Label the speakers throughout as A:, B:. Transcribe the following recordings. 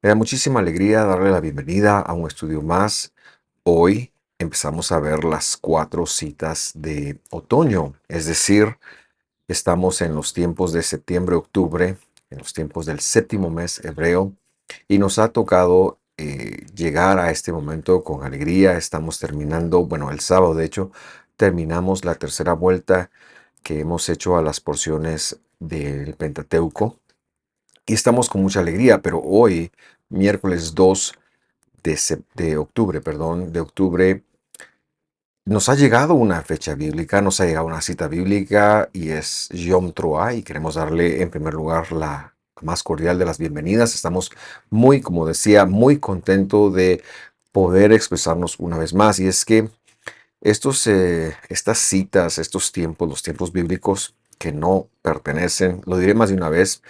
A: Me da muchísima alegría darle la bienvenida a un estudio más. Hoy empezamos a ver las cuatro citas de otoño, es decir, estamos en los tiempos de septiembre-octubre, en los tiempos del séptimo mes hebreo, y nos ha tocado llegar a este momento con alegría. Estamos terminando, bueno, el sábado de hecho, terminamos la tercera vuelta que hemos hecho a las porciones del Pentateuco. Y estamos con mucha alegría, pero hoy, miércoles 2 de octubre, perdón, de octubre, nos ha llegado una fecha bíblica, nos ha llegado una cita bíblica y es Yom Teruah y queremos darle en primer lugar la más cordial de las bienvenidas. Estamos muy, como decía, muy contentos de poder expresarnos una vez más y es que estas citas, estos tiempos, los tiempos bíblicos que no pertenecen, lo diré más de una vez,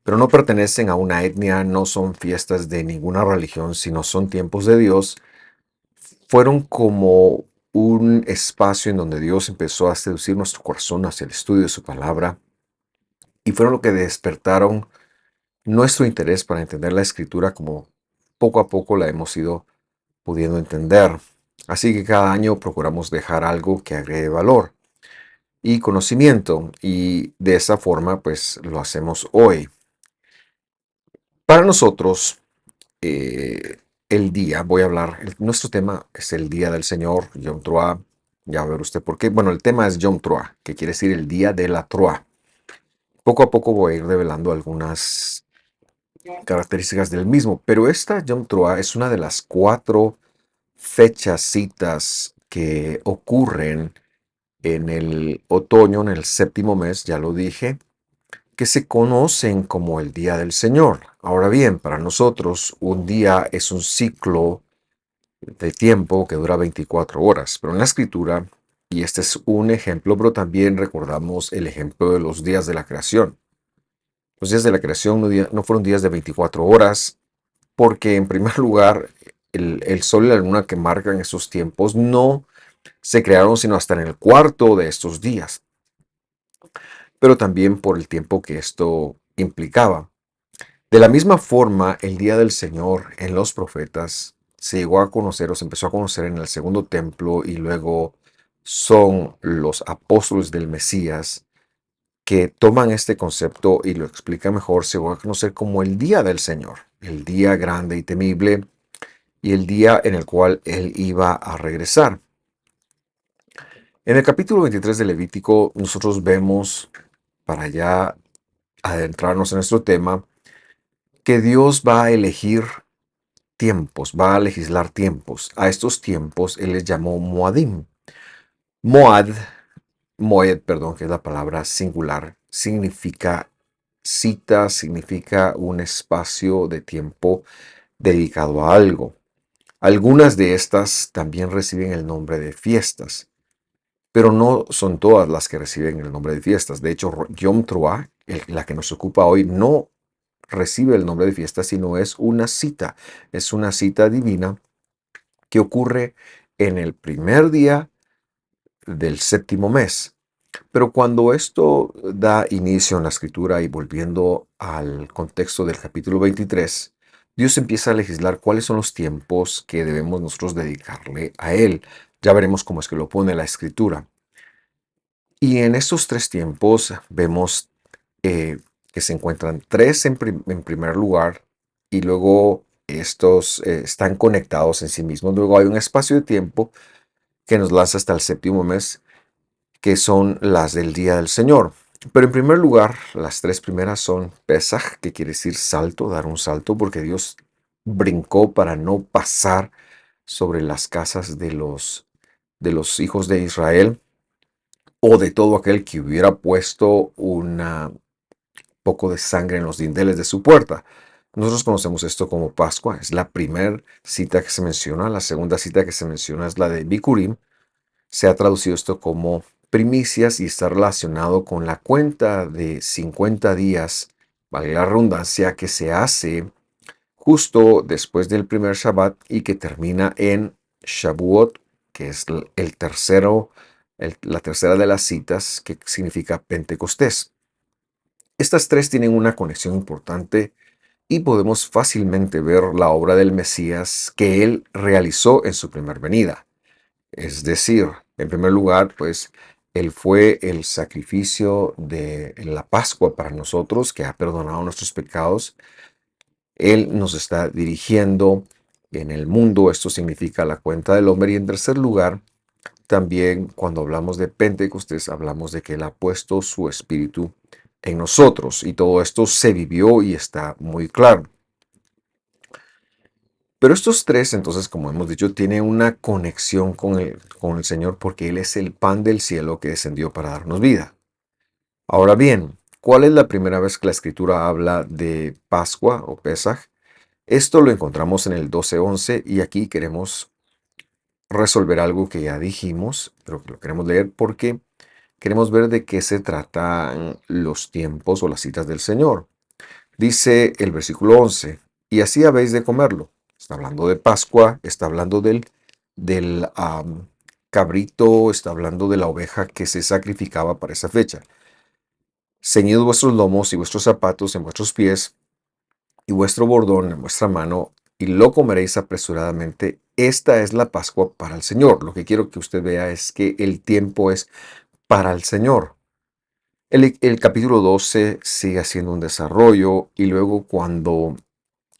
A: pero no pertenecen a una etnia, no son fiestas de ninguna religión, sino son tiempos de Dios. Fueron como un espacio en donde Dios empezó a seducir nuestro corazón hacia el estudio de su palabra y fueron lo que despertaron nuestro interés para entender la escritura como poco a poco la hemos ido pudiendo entender. Así que cada año procuramos dejar algo que agregue valor y conocimiento y de esa forma pues lo hacemos hoy. Para nosotros, el día, voy a hablar, nuestro tema es el Día del Señor, Yom Teruah. Ya va a ver usted por qué. Bueno, el tema es Yom Teruah, que quiere decir el Día de la Teruah. Poco a poco voy a ir revelando algunas características del mismo, pero esta Yom Teruah es una de las cuatro fechas, citas que ocurren en el otoño, en el séptimo mes, ya lo dije, que se conocen como el Día del Señor. Ahora bien, para nosotros un día es un ciclo de tiempo que dura 24 horas, pero en la escritura, y este es un ejemplo, pero también recordamos el ejemplo de los días de la creación. Los días de la creación no fueron días de 24 horas, porque en primer lugar, el sol y la luna que marcan esos tiempos no se crearon sino hasta en el cuarto de estos días, pero también por el tiempo que esto implicaba. De la misma forma, el día del Señor en los profetas se llegó a conocer o se empezó a conocer en el segundo templo y luego son los apóstoles del Mesías que toman este concepto y lo explican mejor. Se llegó a conocer como el día del Señor, el día grande y temible y el día en el cual Él iba a regresar. En el capítulo 23 de Levítico nosotros vemos, para ya adentrarnos en nuestro tema, que Dios va a elegir tiempos, va a legislar tiempos. A estos tiempos él les llamó Moadim. Moad, Moed, perdón, que es la palabra singular, significa cita, significa un espacio de tiempo dedicado a algo. Algunas de estas también reciben el nombre de fiestas, pero no son todas las que reciben el nombre de fiestas. De hecho, Yom Teruah, la que nos ocupa hoy, no recibe el nombre de fiesta, sino es una cita divina que ocurre en el primer día del séptimo mes. Pero cuando esto da inicio en la escritura y volviendo al contexto del capítulo 23, Dios empieza a legislar cuáles son los tiempos que debemos nosotros dedicarle a Él. Ya veremos cómo es que lo pone la escritura. Y en estos tres tiempos vemos eh, que se encuentran tres en primer lugar y luego estos están conectados en sí mismos. Luego hay un espacio de tiempo que nos lanza hasta el séptimo mes, que son las del Día del Señor. Pero en primer lugar, las tres primeras son Pesaj, que quiere decir salto, dar un salto, porque Dios brincó para no pasar sobre las casas de los hijos de Israel o de todo aquel que hubiera puesto un poco de sangre en los dinteles de su puerta. Nosotros conocemos esto como Pascua, es la primera cita que se menciona. La segunda cita que se menciona es la de Bikurim. Se ha traducido esto como primicias y está relacionado con la cuenta de 50 días, vale la redundancia, que se hace justo después del primer Shabbat y que termina en Shavuot, que es el tercero, la tercera de las citas, que significa Pentecostés. Estas tres tienen una conexión importante y podemos fácilmente ver la obra del Mesías que él realizó en su primer venida. Es decir, en primer lugar, pues él fue el sacrificio de la Pascua para nosotros, que ha perdonado nuestros pecados. Él nos está dirigiendo en el mundo, esto significa la cuenta del hombre. Y en tercer lugar, también cuando hablamos de Pentecostés, hablamos de que Él ha puesto su espíritu en nosotros y todo esto se vivió y está muy claro. Pero estos tres, entonces, como hemos dicho, tienen una conexión con el Señor porque Él es el pan del cielo que descendió para darnos vida. Ahora bien, ¿cuál es la primera vez que la Escritura habla de Pascua o Pesaj? Esto lo encontramos en el 12:11 y aquí queremos resolver algo que ya dijimos, pero que lo queremos leer porque queremos ver de qué se tratan los tiempos o las citas del Señor. Dice el versículo 11, y así habéis de comerlo. Está hablando de Pascua, está hablando del cabrito, está hablando de la oveja que se sacrificaba para esa fecha. Ceñid vuestros lomos y vuestros zapatos en vuestros pies y vuestro bordón en vuestra mano y lo comeréis apresuradamente. Esta es la Pascua para el Señor. Lo que quiero que usted vea es que el tiempo es para el Señor. El capítulo 12 sigue haciendo un desarrollo y luego cuando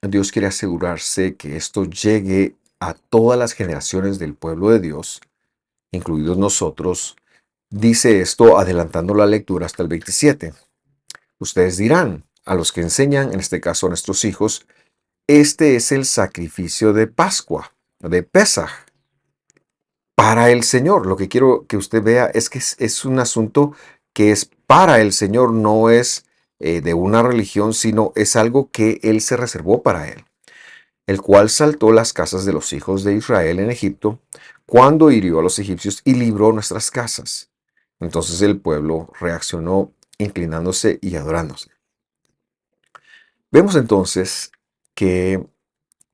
A: Dios quiere asegurarse que esto llegue a todas las generaciones del pueblo de Dios, incluidos nosotros, dice esto adelantando la lectura hasta el 27. Ustedes dirán, a los que enseñan, en este caso a nuestros hijos, este es el sacrificio de Pascua, de Pesaj, para el Señor. Lo que quiero que usted vea es que es un asunto que es para el Señor, no es de una religión, sino es algo que Él se reservó para Él, el cual saltó las casas de los hijos de Israel en Egipto, cuando hirió a los egipcios y libró nuestras casas. Entonces el pueblo reaccionó inclinándose y adorándose. Vemos entonces que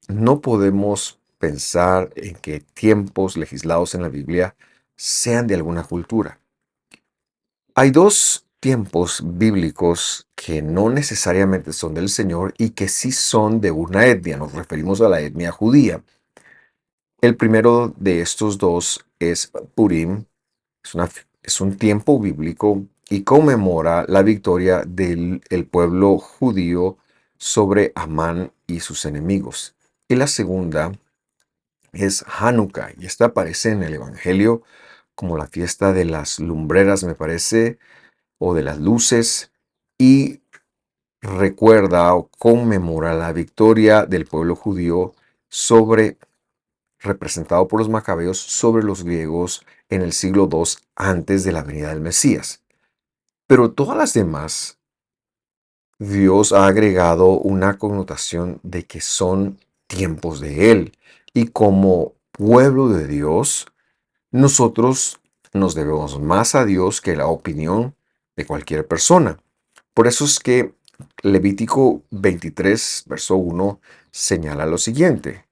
A: no podemos pensar en que tiempos legislados en la Biblia sean de alguna cultura. Hay dos tiempos bíblicos que no necesariamente son del Señor y que sí son de una etnia. Nos referimos a la etnia judía. El primero de estos dos es Purim. Es un tiempo bíblico y conmemora la victoria del el pueblo judío sobre Amán y sus enemigos. Y la segunda es Hanukkah, y esta aparece en el Evangelio como la fiesta de las lumbreras, me parece, o de las luces, y recuerda o conmemora la victoria del pueblo judío sobre, representado por los macabeos, sobre los griegos en el siglo II antes de la venida del Mesías. Pero todas las demás, Dios ha agregado una connotación de que son tiempos de Él, y como pueblo de Dios, nosotros nos debemos más a Dios que la opinión de cualquier persona. Por eso es que Levítico 23, verso 1, señala lo siguiente.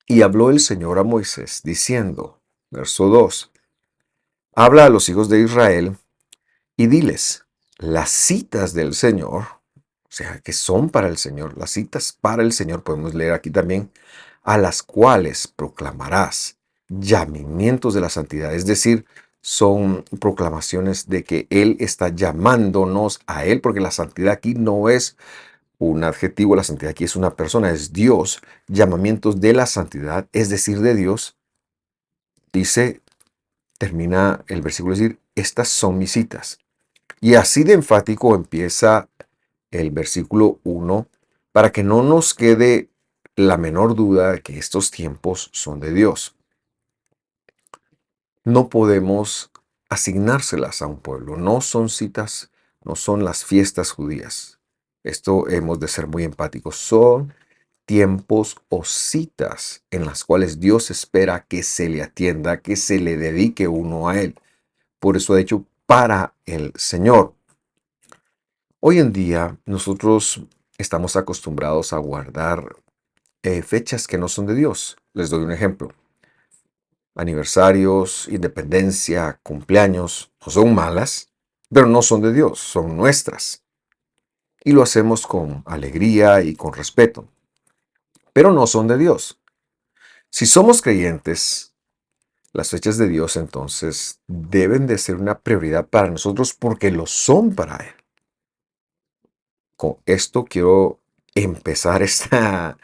A: Y habló el Señor a Moisés, diciendo, verso 2, habla a los hijos de Israel y diles, las citas del Señor, o sea, que son para el Señor, las citas para el Señor, podemos leer aquí también, a las cuales proclamarás llamamientos de la santidad, es decir, son proclamaciones de que Él está llamándonos a Él, porque la santidad aquí no es un adjetivo, la santidad aquí es una persona, es Dios, llamamientos de la santidad, es decir, de Dios, dice, termina el versículo, decir, estas son mis citas. Y así de enfático empieza el versículo 1 para que no nos quede la menor duda de que estos tiempos son de Dios. No podemos asignárselas a un pueblo, no son citas, no son las fiestas judías. Esto hemos de ser muy empáticos, son tiempos o citas en las cuales Dios espera que se le atienda, que se le dedique uno a Él. Por eso ha dicho para el Señor. Hoy en día nosotros estamos acostumbrados a guardar fechas que no son de Dios. Les doy un ejemplo. Aniversarios, independencia, cumpleaños, no son malas, pero no son de Dios, son nuestras. y lo hacemos con alegría y con respeto, pero no son de Dios. Si somos creyentes, las fechas de Dios entonces deben de ser una prioridad para nosotros porque lo son para Él. Con esto quiero empezar esta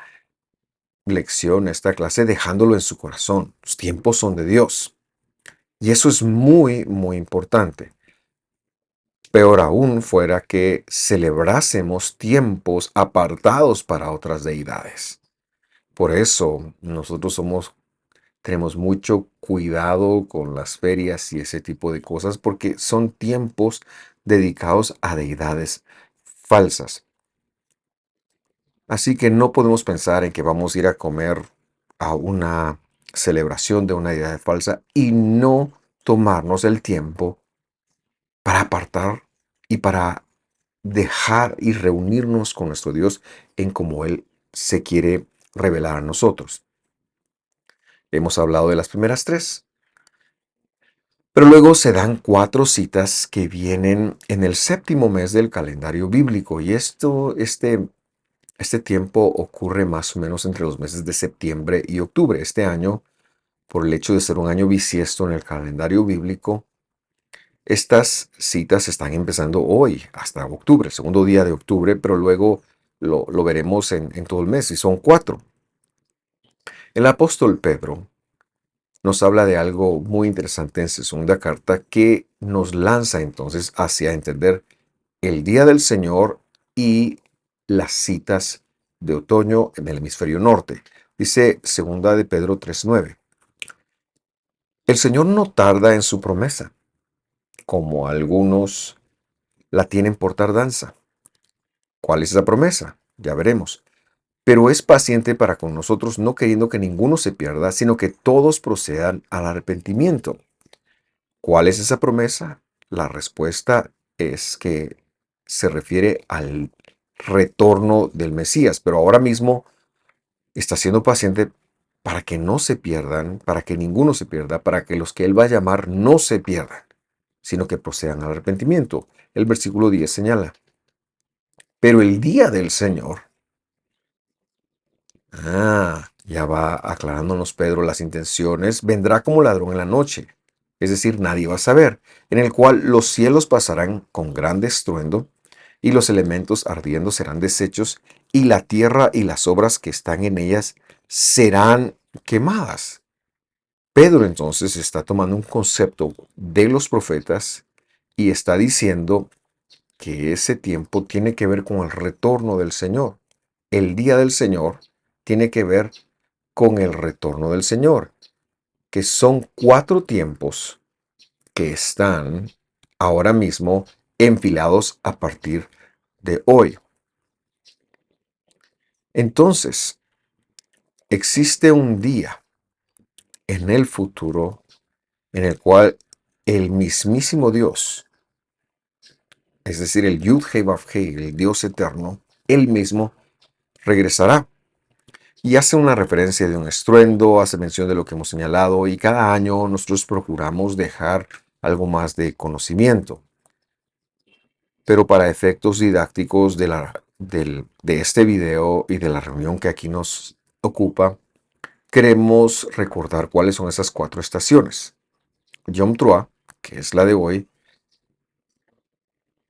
A: lección, esta clase, dejándolo en su corazón. Los tiempos son de Dios. Y eso es muy, muy importante. Peor aún fuera que celebrásemos tiempos apartados para otras deidades. Por eso nosotros tenemos mucho cuidado con las ferias y ese tipo de cosas porque son tiempos dedicados a deidades falsas. Así que no podemos pensar en que vamos a ir a comer a una celebración de una deidad falsa y no tomarnos el tiempo para apartar y para dejar y reunirnos con nuestro Dios en cómo Él se quiere revelar a nosotros. Hemos hablado de las primeras tres, pero luego se dan cuatro citas que vienen en el séptimo mes del calendario bíblico y este tiempo ocurre más o menos entre los meses de septiembre y octubre. Este año, por el hecho de ser un año bisiesto en el calendario bíblico, estas citas están empezando hoy, hasta octubre, el segundo día de octubre, pero luego lo veremos en todo el mes, y son cuatro. El apóstol Pedro nos habla de algo muy interesante en su segunda carta que nos lanza entonces hacia entender el día del Señor y las citas de otoño en el hemisferio norte. Dice segunda de Pedro 3:9. El Señor no tarda en su promesa, como algunos la tienen por tardanza. ¿Cuál es esa promesa? Ya veremos. Pero es paciente para con nosotros, no queriendo que ninguno se pierda, sino que todos procedan al arrepentimiento. ¿Cuál es esa promesa? La respuesta es que se refiere al retorno del Mesías, pero ahora mismo está siendo paciente para que no se pierdan, para que ninguno se pierda, para que los que Él va a llamar no se pierdan, sino que procedan al arrepentimiento. El versículo 10 señala, pero el día del Señor, ya va aclarándonos Pedro las intenciones, vendrá como ladrón en la noche, es decir, nadie va a saber, en el cual los cielos pasarán con gran estruendo, y los elementos ardiendo serán deshechos, y la tierra y las obras que están en ellas serán quemadas. Pedro entonces está tomando un concepto de los profetas y está diciendo que ese tiempo tiene que ver con el retorno del Señor. El día del Señor tiene que ver con el retorno del Señor, que son cuatro tiempos que están ahora mismo enfilados a partir de hoy. Entonces, existe un día en el futuro en el cual el mismísimo Dios, es decir, el Yud-Heh-Vav-Heh, el Dios eterno, él mismo regresará. Y hace una referencia de un estruendo, hace mención de lo que hemos señalado, y cada año nosotros procuramos dejar algo más de conocimiento. Pero para efectos didácticos de este video y de la reunión que aquí nos ocupa, queremos recordar cuáles son esas cuatro estaciones. Yom Teruah, que es la de hoy,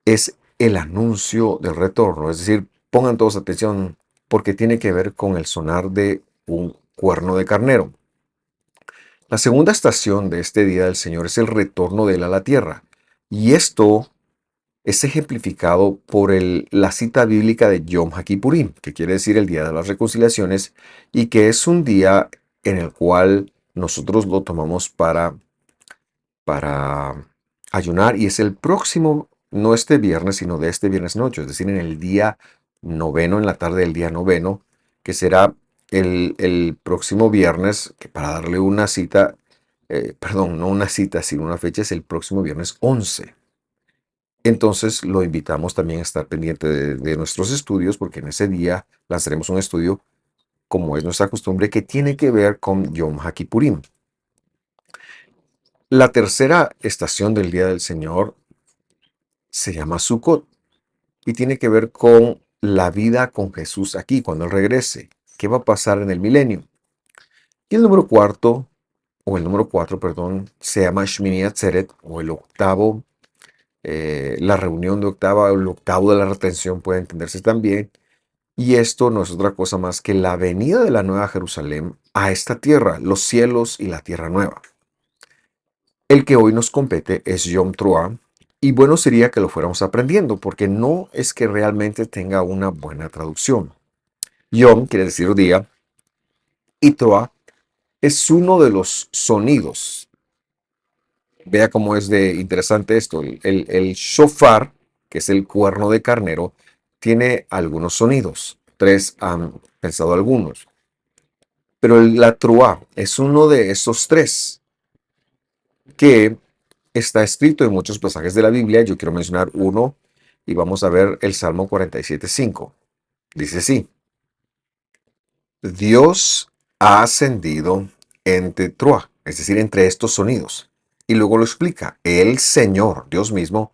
A: es el anuncio del retorno. Es decir, pongan todos atención porque tiene que ver con el sonar de un cuerno de carnero. La segunda estación de este día del Señor es el retorno de él a la tierra. Y esto es ejemplificado por la cita bíblica de Yom HaKippurim, que quiere decir el Día de las Reconciliaciones, y que es un día en el cual nosotros lo tomamos para ayunar, y es el próximo, no este viernes, sino de este viernes noche, es decir, en el día noveno, en la tarde del día noveno, que será el próximo viernes, que para darle una cita, perdón, no una cita, sino una fecha, es el próximo viernes 11. Entonces lo invitamos también a estar pendiente de nuestros estudios, porque en ese día lanzaremos un estudio, como es nuestra costumbre, que tiene que ver con Yom HaKippurim. La tercera estación del Día del Señor se llama Sukkot. y tiene que ver con la vida con Jesús aquí, cuando Él regrese. ¿Qué va a pasar en el milenio? Y el número cuarto, o el número cuatro, perdón, se llama Shmini Atzeret, o el octavo, la reunión de octava, o el octavo de la retención puede entenderse también. Y esto no es otra cosa más que la venida de la Nueva Jerusalén a esta tierra, los cielos y la tierra nueva. El que hoy nos compete es Yom Teruah, y bueno sería que lo fuéramos aprendiendo, porque no es que realmente tenga una buena traducción. Yom quiere decir día, y Teruah es uno de los sonidos. Vea cómo es de interesante esto. El shofar, que es el cuerno de carnero, tiene algunos sonidos. Tres han pensado algunos. Pero la Truá es uno de esos tres que está escrito en muchos pasajes de la Biblia. Yo quiero mencionar uno y vamos a ver el Salmo 47:5. Dice así: Dios ha ascendido entre Truá, es decir, entre estos sonidos. Y luego lo explica, el Señor, Dios mismo,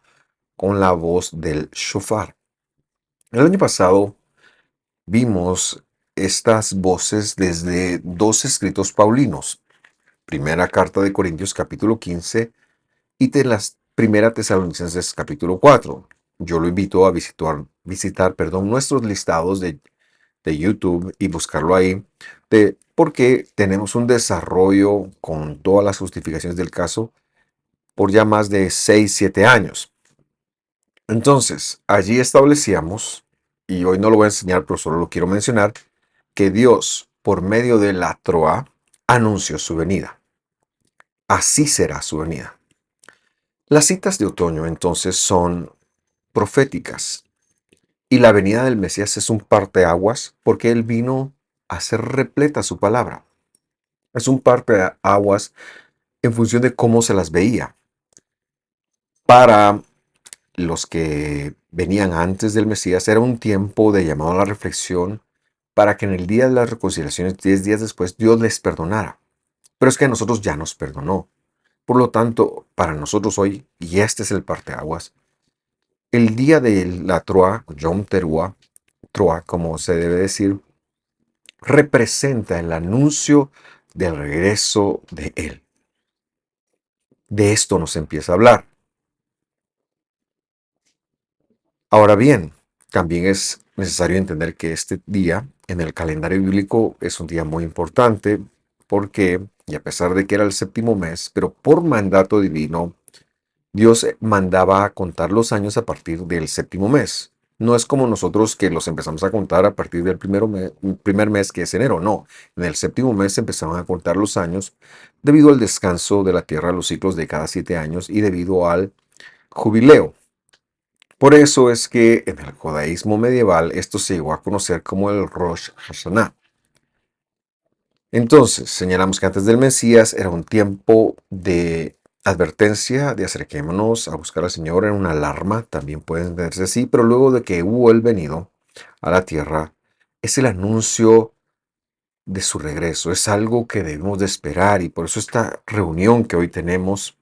A: con la voz del shofar. El año pasado vimos estas voces desde dos escritos paulinos. Primera carta de Corintios capítulo 15 y de las Primera Tesalonicenses capítulo 4. Yo lo invito a visitar nuestros listados de YouTube y buscarlo ahí, porque tenemos un desarrollo con todas las justificaciones del caso por ya más de 6 7 años. Entonces, allí establecíamos, y hoy no lo voy a enseñar, pero solo lo quiero mencionar, que Dios, por medio de la Troa, anunció su venida. Así será su venida. Las citas de otoño entonces son proféticas y la venida del Mesías es un parteaguas porque él vino a hacer repleta su palabra. Es un parteaguas en función de cómo se las veía. Para los que venían antes del Mesías era un tiempo de llamado a la reflexión para que en el día de las reconciliaciones, 10 días después, Dios les perdonara. Pero es que a nosotros ya nos perdonó. Por lo tanto, para nosotros hoy, y este es el parteaguas, el día de la Troa, Yom Teruah, Troa, como se debe decir, representa el anuncio del regreso de Él. De esto nos empieza a hablar. Ahora bien, también es necesario entender que este día en el calendario bíblico es un día muy importante porque, y a pesar de que era el séptimo mes, pero por mandato divino, Dios mandaba a contar los años a partir del séptimo mes. No es como nosotros que los empezamos a contar a partir del primer mes, que es enero. No, en el séptimo mes empezaban a contar los años debido al descanso de la tierra, los ciclos de cada 7 años y debido al jubileo. Por eso es que en el judaísmo medieval esto se llegó a conocer como el Rosh Hashanah. Entonces, señalamos que antes del Mesías era un tiempo de advertencia, de acerquémonos a buscar al Señor en una alarma, también puede entenderse así, pero luego de que hubo el venido a la tierra, es el anuncio de su regreso, es algo que debemos de esperar y por eso esta reunión que hoy tenemos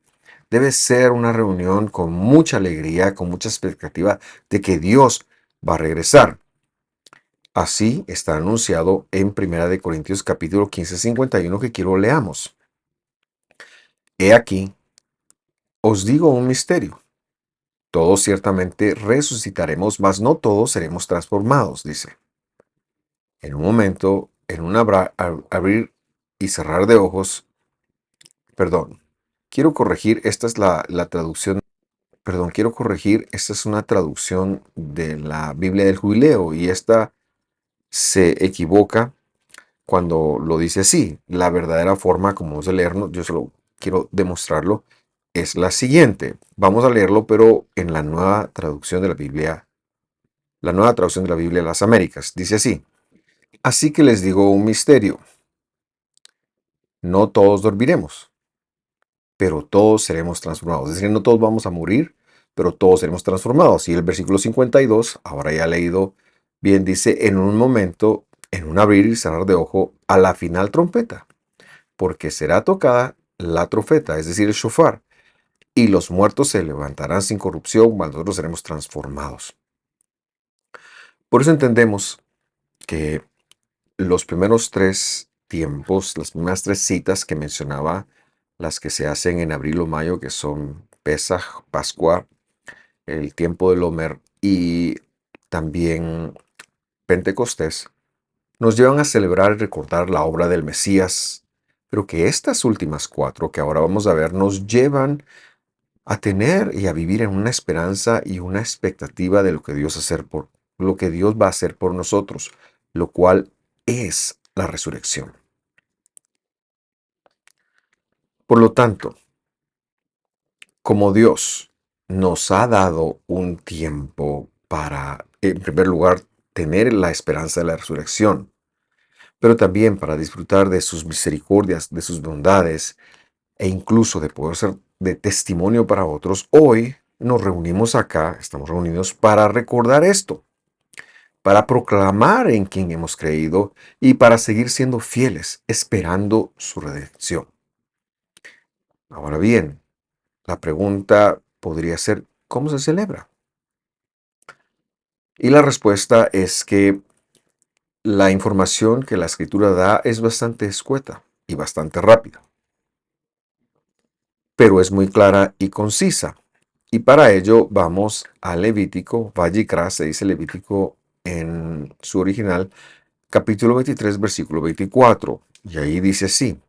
A: debe ser una reunión con mucha alegría, con mucha expectativa de que Dios va a regresar. Así está anunciado en Primera de Corintios capítulo 15, 51 que quiero leamos. He aquí, os digo un misterio. Todos ciertamente resucitaremos, mas no todos seremos transformados, dice. En un momento, en un abrir y cerrar de ojos, perdón, quiero corregir, esta es la traducción, perdón, quiero corregir, esta es una traducción de la Biblia del Jubileo y esta se equivoca cuando lo dice así. La verdadera forma como vamos a leerlo, yo solo quiero demostrarlo, es la siguiente. Vamos a leerlo, pero en la nueva traducción de la Biblia, la nueva traducción de la Biblia de las Américas. Dice así: Así que les digo un misterio. No todos dormiremos, pero todos seremos transformados. Es decir, no todos vamos a morir, pero todos seremos transformados. Y el versículo 52, ahora ya leído bien, dice: en un momento, en un abrir y cerrar de ojo, a la final trompeta, porque será tocada la trofeta, es decir, el shofar, y los muertos se levantarán sin corrupción, mas nosotros seremos transformados. Por eso entendemos que los primeros tres tiempos, las primeras tres citas que mencionaba, las que se hacen en abril o mayo, que son Pesaj, Pascua, el tiempo del Homer y también Pentecostés, nos llevan a celebrar y recordar la obra del Mesías, pero que estas últimas cuatro que ahora vamos a ver nos llevan a tener y a vivir en una esperanza y una expectativa de lo que Dios va a hacer por nosotros, lo cual es la resurrección. Por lo tanto, como Dios nos ha dado un tiempo para, en primer lugar, tener la esperanza de la resurrección, pero también para disfrutar de sus misericordias, de sus bondades e incluso de poder ser de testimonio para otros, hoy nos reunimos acá, estamos reunidos para recordar esto, para proclamar en quien hemos creído y para seguir siendo fieles, esperando su redención. Ahora bien, la pregunta podría ser, ¿cómo se celebra? Y la respuesta es que la información que la escritura da es bastante escueta y bastante rápida, pero es muy clara y concisa. Y para ello vamos a Levítico, Vayikra, se dice Levítico en su original, capítulo 23, versículo 24. Y ahí dice así: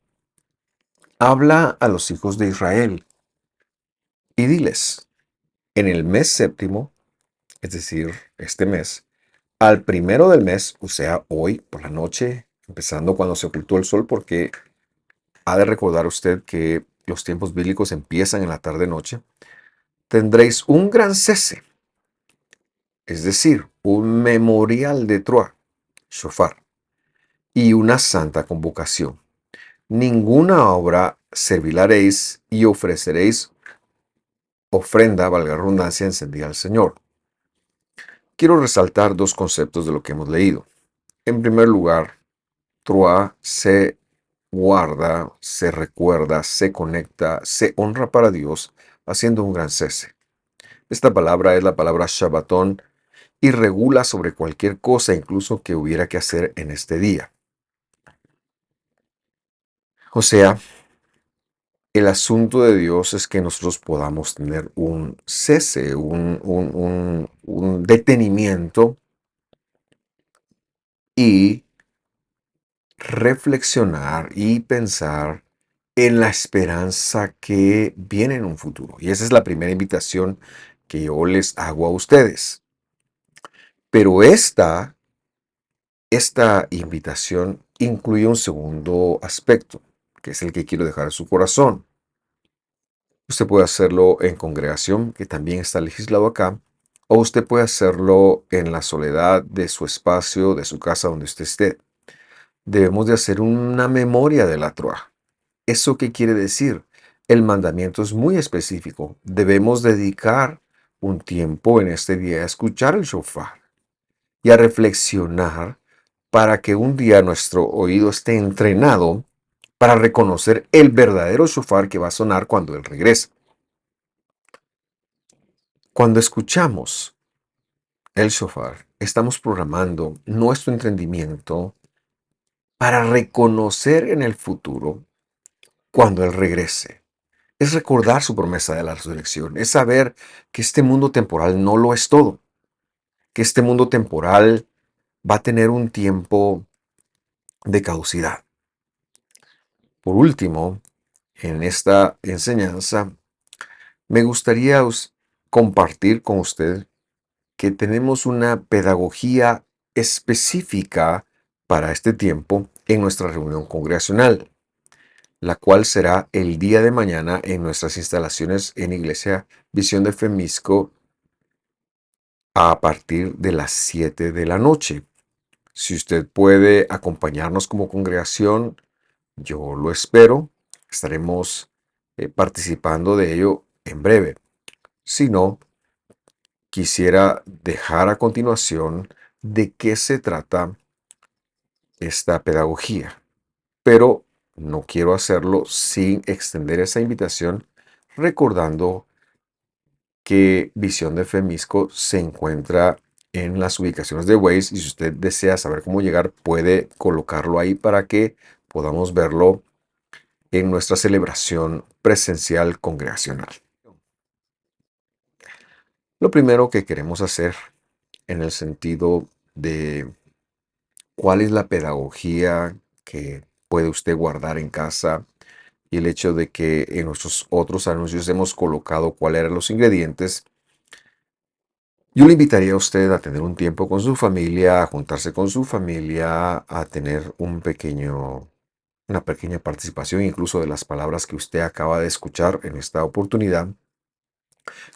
A: habla a los hijos de Israel y diles, en el mes séptimo, es decir, este mes, al primero del mes, o sea, hoy por la noche, empezando cuando se ocultó el sol, porque ha de recordar usted que los tiempos bíblicos empiezan en la tarde-noche, tendréis un gran cese, es decir, un memorial de Truá, shofar, y una santa convocación. Ninguna obra servilaréis y ofreceréis ofrenda, valga la redundancia, encendida al Señor. Quiero resaltar dos conceptos de lo que hemos leído. En primer lugar, Truá se guarda, se recuerda, se conecta, se honra para Dios, haciendo un gran cese. Esta palabra es la palabra Shabbatón y regula sobre cualquier cosa, incluso que hubiera que hacer en este día. O sea, el asunto de Dios es que nosotros podamos tener un cese, un detenimiento y reflexionar y pensar en la esperanza que viene en un futuro. Y esa es la primera invitación que yo les hago a ustedes. Pero esta invitación incluye un segundo aspecto, que es el que quiero dejar en su corazón. Usted puede hacerlo en congregación, que también está legislado acá, o usted puede hacerlo en la soledad de su espacio, de su casa donde usted esté. Debemos de hacer una memoria de la Torá. ¿Eso qué quiere decir? El mandamiento es muy específico. Debemos dedicar un tiempo en este día a escuchar el shofar y a reflexionar para que un día nuestro oído esté entrenado para reconocer el verdadero shofar que va a sonar cuando Él regrese. Cuando escuchamos el shofar, estamos programando nuestro entendimiento para reconocer en el futuro cuando Él regrese. Es recordar su promesa de la resurrección, es saber que este mundo temporal no lo es todo, que este mundo temporal va a tener un tiempo de caducidad. Por último, en esta enseñanza, me gustaría compartir con usted que tenemos una pedagogía específica para este tiempo en nuestra reunión congregacional, la cual será el día de mañana en nuestras instalaciones en Iglesia Visión de Femisco a partir de las 7 de la noche. Si usted puede acompañarnos como congregación, yo lo espero. Estaremos participando de ello en breve. Si no, quisiera dejar a continuación de qué se trata esta pedagogía, pero no quiero hacerlo sin extender esa invitación recordando que Visión de Femisco se encuentra en las ubicaciones de Waze y si usted desea saber cómo llegar, puede colocarlo ahí para que podamos verlo en nuestra celebración presencial congregacional. Lo primero que queremos hacer en el sentido de cuál es la pedagogía que puede usted guardar en casa y el hecho de que en nuestros otros anuncios hemos colocado cuáles eran los ingredientes. Yo le invitaría a usted a tener un tiempo con su familia, a juntarse con su familia, a tener una pequeña participación incluso de las palabras que usted acaba de escuchar en esta oportunidad.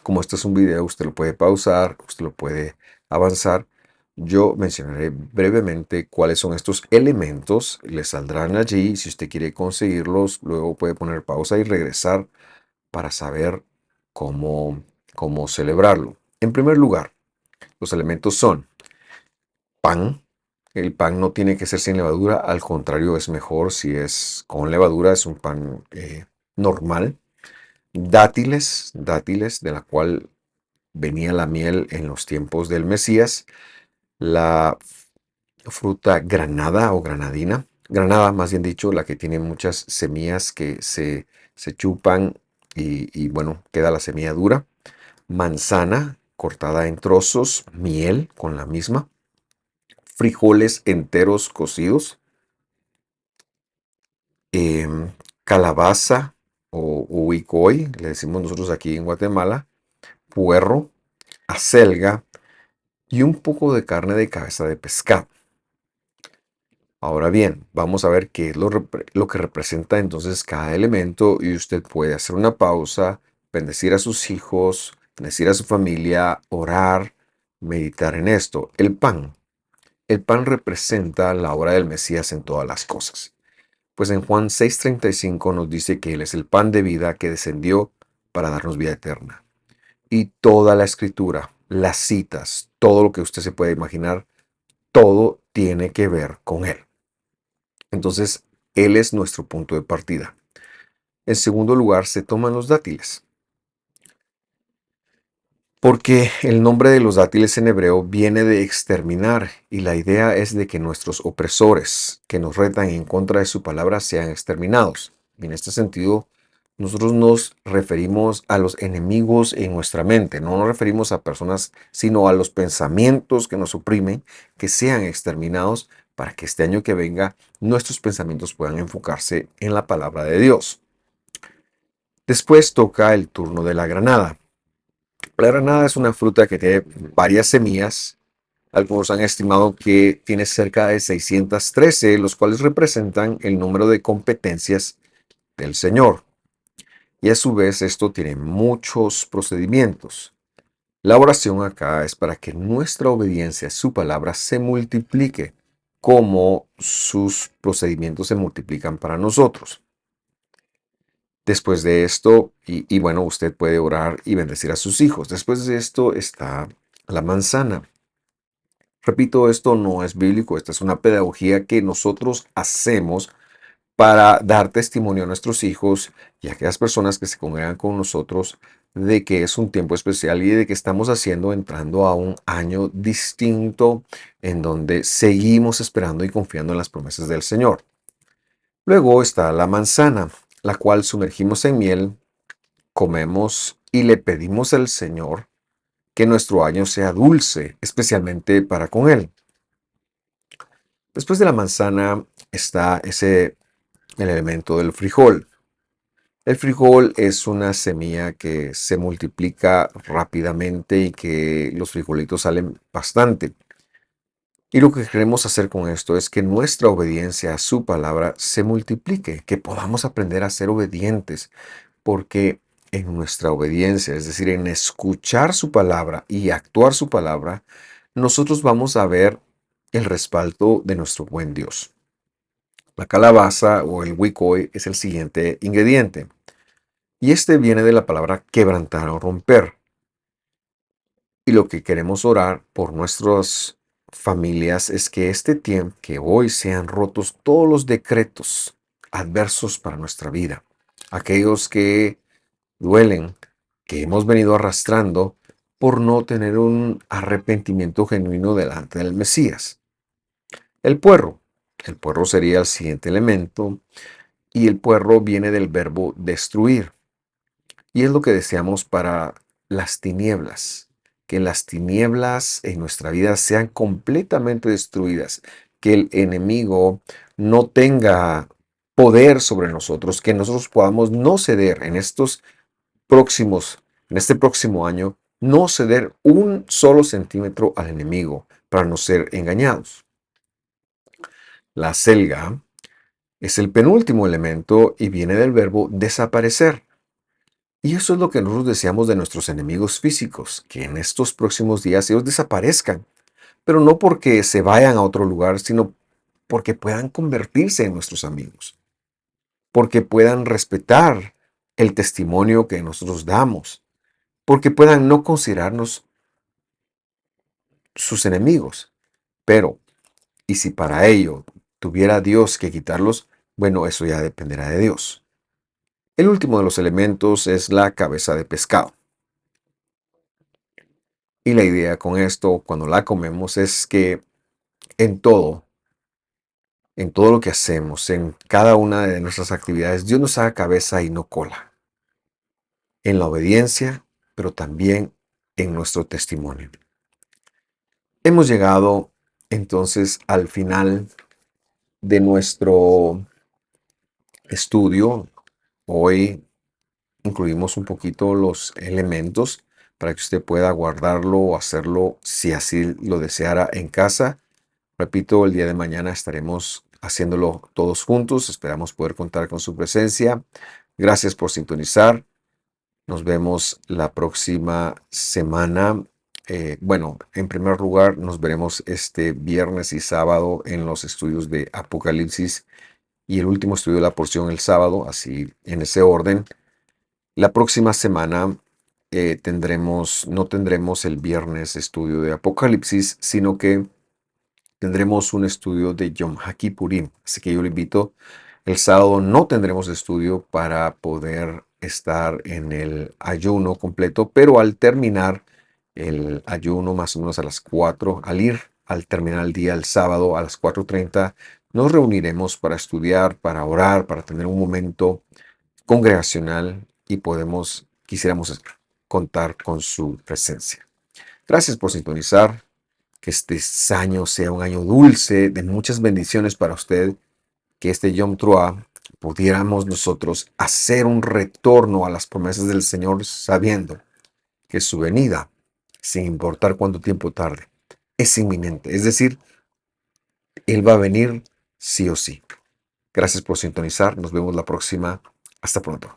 A: Como este es un video, usted lo puede pausar, usted lo puede avanzar. Yo mencionaré brevemente cuáles son estos elementos, les saldrán allí. Si usted quiere conseguirlos, luego puede poner pausa y regresar para saber cómo, cómo celebrarlo. En primer lugar, los elementos son pan. El pan no tiene que ser sin levadura, al contrario, es mejor si es con levadura, es un pan normal. Dátiles de la cual venía la miel en los tiempos del Mesías. La fruta granada o granadina, granada más bien dicho, la que tiene muchas semillas que se chupan bueno, queda la semilla dura. Manzana cortada en trozos, miel con la misma, frijoles enteros cocidos, em, calabaza o huicoy, le decimos nosotros aquí en Guatemala, puerro, acelga y un poco de carne de cabeza de pescado. Ahora bien, vamos a ver qué es lo que representa entonces cada elemento y usted puede hacer una pausa, bendecir a sus hijos, bendecir a su familia, orar, meditar en esto. El pan. El pan representa la obra del Mesías en todas las cosas. Pues en Juan 6:35 nos dice que Él es el pan de vida que descendió para darnos vida eterna. Y toda la escritura, las citas, todo lo que usted se puede imaginar, todo tiene que ver con Él. Entonces, Él es nuestro punto de partida. En segundo lugar, se toman los dátiles. Porque el nombre de los dátiles en hebreo viene de exterminar y la idea es de que nuestros opresores que nos retan en contra de su palabra sean exterminados. Y en este sentido, nosotros nos referimos a los enemigos en nuestra mente, no nos referimos a personas, sino a los pensamientos que nos oprimen, que sean exterminados para que este año que venga nuestros pensamientos puedan enfocarse en la palabra de Dios. Después toca el turno de la granada. La granada es una fruta que tiene varias semillas. Algunos han estimado que tiene cerca de 613, los cuales representan el número de competencias del Señor. Y a su vez esto tiene muchos procedimientos. La oración acá es para que nuestra obediencia a su palabra se multiplique como sus procedimientos se multiplican para nosotros. Después de esto, y bueno, usted puede orar y bendecir a sus hijos. Después de esto está la manzana. Repito, esto no es bíblico, esta es una pedagogía que nosotros hacemos para dar testimonio a nuestros hijos y a aquellas personas que se congregan con nosotros de que es un tiempo especial y de que estamos haciendo entrando a un año distinto en donde seguimos esperando y confiando en las promesas del Señor. Luego está la manzana, la cual sumergimos en miel, comemos y le pedimos al Señor que nuestro año sea dulce, especialmente para con Él. Después de la manzana está el elemento del frijol. El frijol es una semilla que se multiplica rápidamente y que los frijolitos salen bastante. Y lo que queremos hacer con esto es que nuestra obediencia a su palabra se multiplique, que podamos aprender a ser obedientes, porque en nuestra obediencia, es decir, en escuchar su palabra y actuar su palabra, nosotros vamos a ver el respaldo de nuestro buen Dios. La calabaza o el huicoy es el siguiente ingrediente. Y este viene de la palabra quebrantar o romper. Y lo que queremos orar por nuestras familias es que este tiempo, que hoy sean rotos todos los decretos adversos para nuestra vida. Aquellos que duelen, que hemos venido arrastrando por no tener un arrepentimiento genuino delante del Mesías. El puerro. El puerro sería el siguiente elemento y el puerro viene del verbo destruir. Y es lo que deseamos para las tinieblas, que las tinieblas en nuestra vida sean completamente destruidas, que el enemigo no tenga poder sobre nosotros, que nosotros podamos no ceder en este próximo año, no ceder un solo centímetro al enemigo para no ser engañados. La selga es el penúltimo elemento y viene del verbo desaparecer. Y eso es lo que nosotros deseamos de nuestros enemigos físicos, que en estos próximos días ellos desaparezcan, pero no porque se vayan a otro lugar, sino porque puedan convertirse en nuestros amigos, porque puedan respetar el testimonio que nosotros damos, porque puedan no considerarnos sus enemigos. Pero, ¿y si para ello tuviera Dios que quitarlos? Bueno, eso ya dependerá de Dios. El último de los elementos es la cabeza de pescado. Y la idea con esto, cuando la comemos, es que en todo, en todo lo que hacemos, en cada una de nuestras actividades, Dios nos haga cabeza y no cola. En la obediencia, pero también en nuestro testimonio. Hemos llegado entonces al final de nuestro estudio. Hoy incluimos un poquito los elementos para que usted pueda guardarlo o hacerlo si así lo deseara en casa. Repito, el día de mañana estaremos haciéndolo todos juntos. Esperamos poder contar con su presencia. Gracias por sintonizar. Nos vemos la próxima semana. Bueno, en primer lugar, nos veremos este viernes y sábado en los estudios de Apocalipsis y el último estudio de la porción el sábado, así en ese orden. La próxima semana no tendremos el viernes estudio de Apocalipsis, sino que tendremos un estudio de Yom HaKippurim. Así que yo le invito, el sábado no tendremos estudio para poder estar en el ayuno completo, pero al terminar el ayuno más o menos a las 4, al terminar el día el sábado a las 4:30, nos reuniremos para estudiar, para orar, para tener un momento congregacional y quisiéramos contar con su presencia. Gracias por sintonizar. Que este año sea un año dulce, de muchas bendiciones para usted. Que este Yom Teruah pudiéramos nosotros hacer un retorno a las promesas del Señor sabiendo que su venida, sin importar cuánto tiempo tarde, es inminente. Es decir, Él va a venir sí o sí. Gracias por sintonizar. Nos vemos la próxima. Hasta pronto.